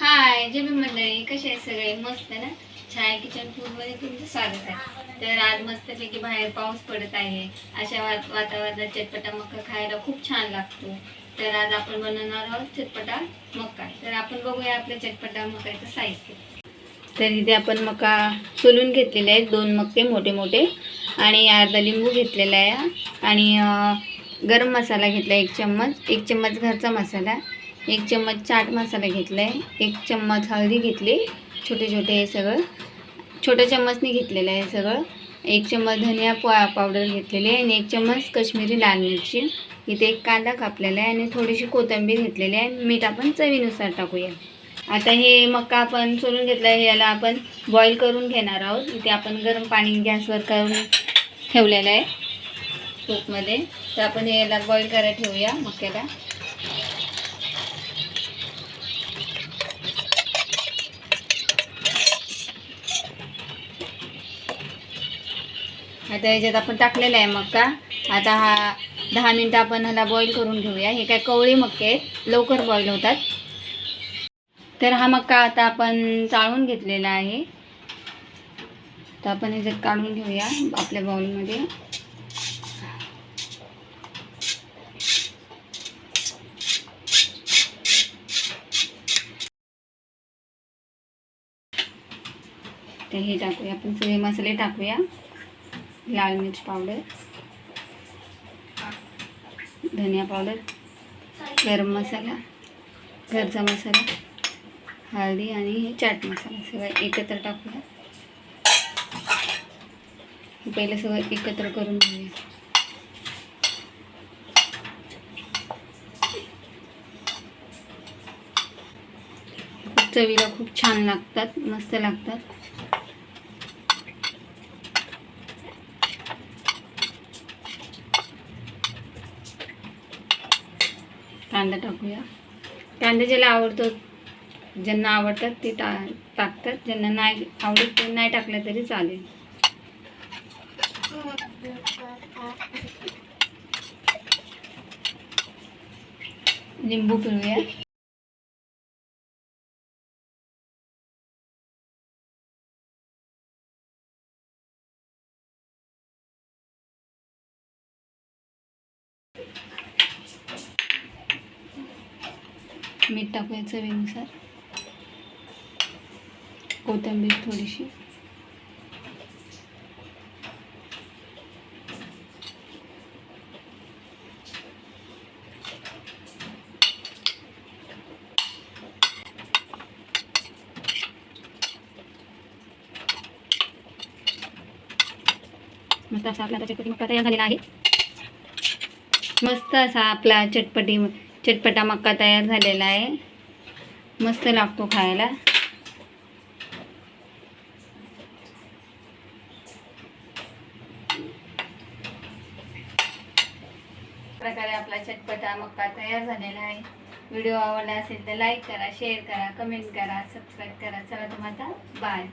हाय जे मी मंडळी, कसे आहे सगळे? मस्त ना. छाया किचन फूडमध्ये तुमचं स्वागत आहे. तर आज मस्तपैकी बाहेर पाऊस पडत आहे. अशा वातावरणात चटपटा मक्का खायला खूप छान लागतो. तर आज आपण बनवणार आहोत चटपटा मक्का. तर आपण बघूया आपल्या चटपटा मक्याचं साहित्य. तर इथे आपण मका सोलून घेतलेले आहेत, 2 मक्के मोठे मोठे, आणि अर्धा लिंबू घेतलेला आहे, आणि गरम मसाला घेतला 1 चम्मच, 1 चम्मच घरचा मसाला, 1 चम्मच चाट मसाला घेतला आहे, 1 चम्मच हळदी घेतली छोटे छोटे, हे सगळं छोट्या चम्मचने घेतलेलं आहे सगळं, 1 चम्मच धनिया पावडर घेतलेली आहे, आणि 1 चम्मच कश्मीरी लाल मिरची, इथे 1 कांदा कापलेला आहे, आणि थोडीशी कोथिंबीर घेतलेली आहे. मीठ आपण चवीनुसार टाकूया. आता हे मका आपण सोलून घेतलं आहे, याला आपण बॉईल करून घेणार आहोत. इथे आपण गरम पाणी गॅसवर करून ठेवलेलं आहे कुकमध्ये. तर आपण याला बॉईल करायला ठेवूया मक्याला. आता याच्यात आपण टाकलेला आहे मक्का. आता हा 10 मिनटं आपण ह्याला बॉईल करून घेऊया. हे काय कवळी मक्के आहेत, लवकर बॉईल होतात. तर हा मक्का आता आपण चाळून घेतलेला आहे. तर आपण ह्याच्यात काढून घेऊया आपल्या बाउलमध्ये. तर हे टाकूया आपण, सगळे मसाले टाकूया. लाल मिर्च पावडर, धनिया पावडर, गरम मसाला, घरचा मसाला, हळदी आणि हे चाट मसाला सगळं एकत्र टाकूया. पहिलं सगळं एकत्र करून घेऊया. चवीला खूप छान लागतात, मस्त लागतात. कांदा टाकूया. कांदा ज्याला आवडतो, ज्यांना आवडतात ते टाकतात, ज्यांना नाही आवडत ते नाही टाकलं तरी चालेल. लिंबू पिळूया. मीठ टाकूया चवीनुसार, कोथिंबीर थोडीशी, मस्त असा आपला चटपटी मक्का तयार झालेला आहे. मस्त असा आपला चटपटा मक्का तयार झालेला आहे. मस्त लागतो खायला. प्रकारे आपला चटपटा मक्का तयार झालेला आहे. व्हिडिओ आवडला असेल तर लाईक करा, शेअर करा, कमेंट करा, सबस्क्राईब करा. चला तुम्हाला बाय.